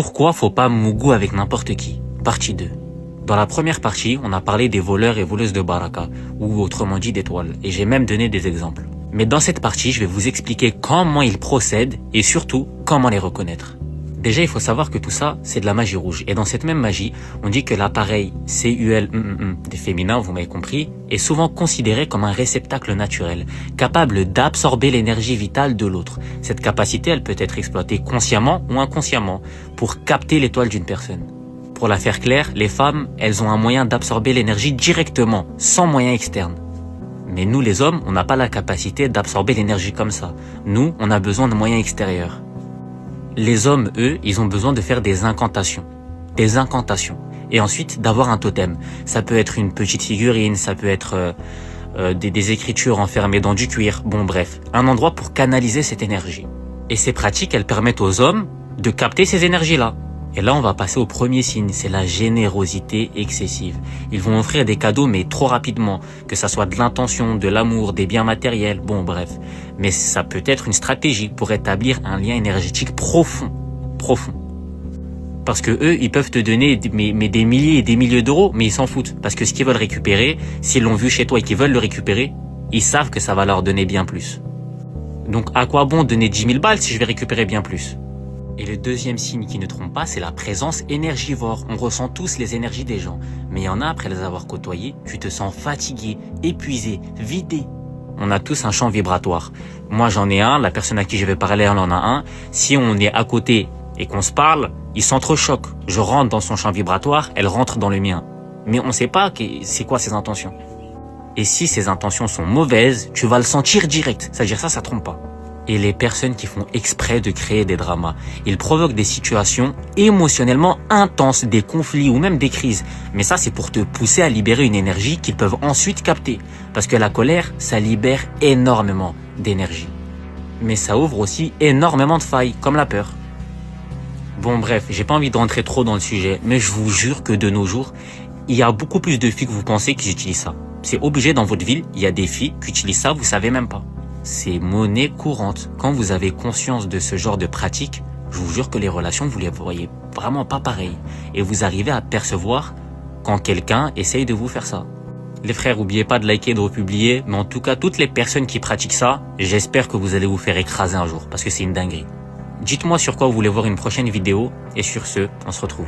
Pourquoi faut pas mougou avec n'importe qui? Partie 2. Dans la première partie, on a parlé des voleurs et voleuses de baraka, ou autrement dit d'étoiles, et j'ai même donné des exemples. Mais dans cette partie, je vais vous expliquer comment ils procèdent et surtout comment les reconnaître. Déjà, il faut savoir que tout ça, c'est de la magie rouge. Et dans cette même magie, on dit que l'appareil CUL des féminins, vous m'avez compris, est souvent considéré comme un réceptacle naturel, capable d'absorber l'énergie vitale de l'autre. Cette capacité, elle peut être exploitée consciemment ou inconsciemment pour capter l'étoile d'une personne. Pour la faire claire, les femmes, elles ont un moyen d'absorber l'énergie directement, sans moyen externe. Mais nous, les hommes, on n'a pas la capacité d'absorber l'énergie comme ça. Nous, on a besoin de moyens extérieurs. Les hommes, eux, ils ont besoin de faire des incantations. Des incantations. Et ensuite, d'avoir un totem. Ça peut être une petite figurine, ça peut être des écritures enfermées dans du cuir. Bon, bref, un endroit pour canaliser cette énergie. Et ces pratiques, elles permettent aux hommes de capter ces énergies-là. Et là, on va passer au premier signe, c'est la générosité excessive. Ils vont offrir des cadeaux, mais trop rapidement, que ça soit de l'intention, de l'amour, des biens matériels, bon bref. Mais ça peut être une stratégie pour établir un lien énergétique profond. Parce que eux, ils peuvent te donner des milliers et des milliers d'euros, mais ils s'en foutent. Parce que ce qu'ils veulent récupérer, s'ils l'ont vu chez toi et qu'ils veulent le récupérer, ils savent que ça va leur donner bien plus. Donc à quoi bon donner 10 000 balles si je vais récupérer bien plus? Et le deuxième signe qui ne trompe pas, c'est la présence énergivore. On ressent tous les énergies des gens. Mais il y en a, après les avoir côtoyés, tu te sens fatigué, épuisé, vidé. On a tous un champ vibratoire. Moi, j'en ai un, la personne à qui je vais parler, elle en a un. Si on est à côté et qu'on se parle, il s'entrechoque. Je rentre dans son champ vibratoire, elle rentre dans le mien. Mais on ne sait pas c'est quoi ses intentions. Et si ses intentions sont mauvaises, tu vas le sentir direct. C'est-à-dire ça trompe pas. Et les personnes qui font exprès de créer des dramas. Ils provoquent des situations émotionnellement intenses, des conflits ou même des crises. Mais ça, c'est pour te pousser à libérer une énergie qu'ils peuvent ensuite capter. Parce que la colère, ça libère énormément d'énergie. Mais ça ouvre aussi énormément de failles, comme la peur. Bon bref, j'ai pas envie de rentrer trop dans le sujet, mais je vous jure que de nos jours, il y a beaucoup plus de filles que vous pensez qui utilisent ça. C'est obligé dans votre ville, il y a des filles qui utilisent ça, vous savez même pas. C'est monnaie courante. Quand vous avez conscience de ce genre de pratique, je vous jure que les relations, vous les voyez vraiment pas pareilles. Et vous arrivez à percevoir quand quelqu'un essaye de vous faire ça. Les frères, n'oubliez pas de liker et de republier. Mais en tout cas, toutes les personnes qui pratiquent ça, j'espère que vous allez vous faire écraser un jour. Parce que c'est une dinguerie. Dites-moi sur quoi vous voulez voir une prochaine vidéo. Et sur ce, on se retrouve.